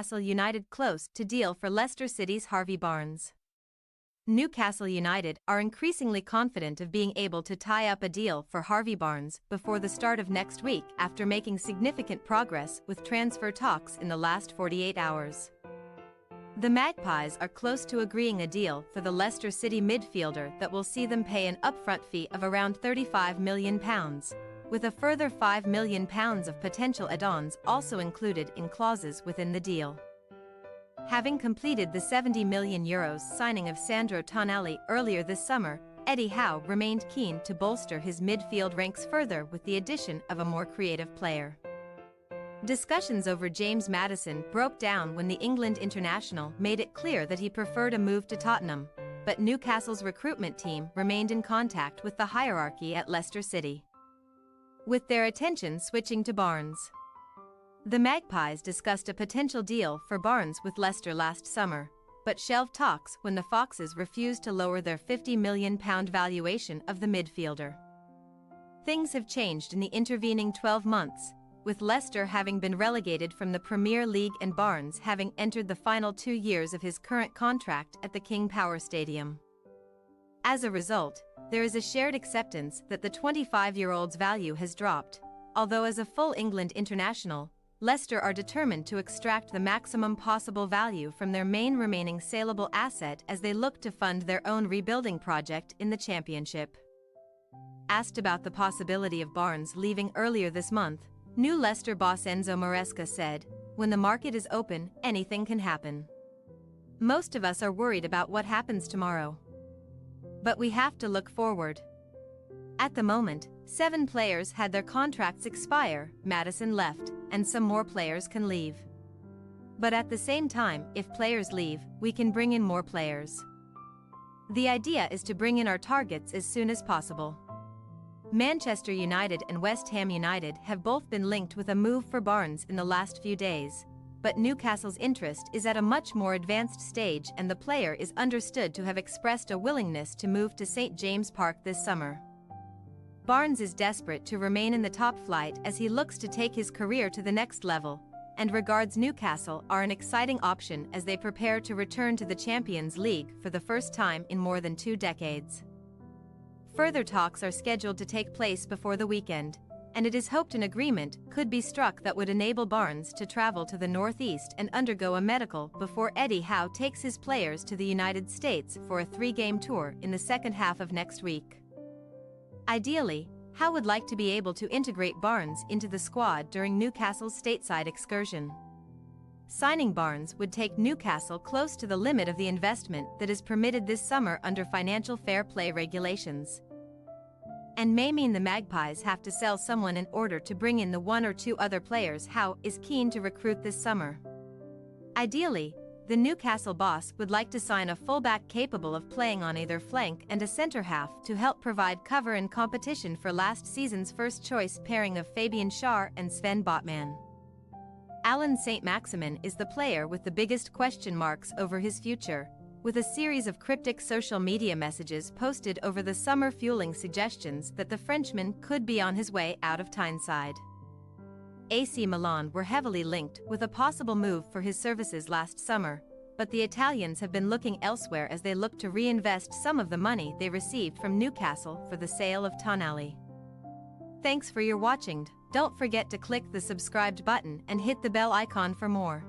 Newcastle United close to deal for Leicester City's Harvey Barnes. Newcastle United are increasingly confident of being able to tie up a deal for Harvey Barnes before the start of next week after making significant progress with transfer talks in the last 48 hours. The Magpies are close to agreeing a deal for the Leicester City midfielder that will see them pay an upfront fee of around £35 million, with a further £5 million of potential add-ons also included in clauses within the deal. Having completed the €70 million signing of Sandro Tonali earlier this summer, Eddie Howe remained keen to bolster his midfield ranks further with the addition of a more creative player. Discussions over James Maddison broke down when the England international made it clear that he preferred a move to Tottenham, but Newcastle's recruitment team remained in contact with the hierarchy at Leicester City, with their attention switching to Barnes. The Magpies discussed a potential deal for Barnes with Leicester last summer, but shelved talks when the Foxes refused to lower their £50 million valuation of the midfielder. Things have changed in the intervening 12 months, with Leicester having been relegated from the Premier League and Barnes having entered the final 2 years of his current contract at the King Power Stadium. As a result, there is a shared acceptance that the 25-year-old's value has dropped, although as a full England international, Leicester are determined to extract the maximum possible value from their main remaining saleable asset as they look to fund their own rebuilding project in the Championship. Asked about the possibility of Barnes leaving earlier this month, new Leicester boss Enzo Maresca said, "When the market is open, anything can happen. Most of us are worried about what happens tomorrow. But we have to look forward." At the moment, 7 players had their contracts expire, Maddison left, and some more players can leave. But at the same time, if players leave, we can bring in more players. The idea is to bring in our targets as soon as possible. Manchester United and West Ham United have both been linked with a move for Barnes in the last few days, but Newcastle's interest is at a much more advanced stage and the player is understood to have expressed a willingness to move to St James Park this summer. Barnes is desperate to remain in the top flight as he looks to take his career to the next level, and regards Newcastle are an exciting option as they prepare to return to the Champions League for the first time in more than 2 decades. Further talks are scheduled to take place before the weekend, and it is hoped an agreement could be struck that would enable Barnes to travel to the northeast and undergo a medical before Eddie Howe takes his players to the United States for a 3-game tour in the second half of next week. Ideally, Howe would like to be able to integrate Barnes into the squad during Newcastle's stateside excursion. Signing Barnes would take Newcastle close to the limit of the investment that is permitted this summer under financial fair play regulations, and may mean the Magpies have to sell someone in order to bring in the 1 or 2 other players Howe is keen to recruit this summer. Ideally, the Newcastle boss would like to sign a fullback capable of playing on either flank and a centre-half to help provide cover and competition for last season's first-choice pairing of Fabian Schär and Sven Botman. Alan St-Maximin is the player with the biggest question marks over his future, with a series of cryptic social media messages posted over the summer fueling suggestions that the Frenchman could be on his way out of Tyneside. AC Milan were heavily linked with a possible move for his services last summer, but the Italians have been looking elsewhere as they look to reinvest some of the money they received from Newcastle for the sale of Tonali. Thanks for your watching. Don't forget to click the subscribed button and hit the bell icon for more.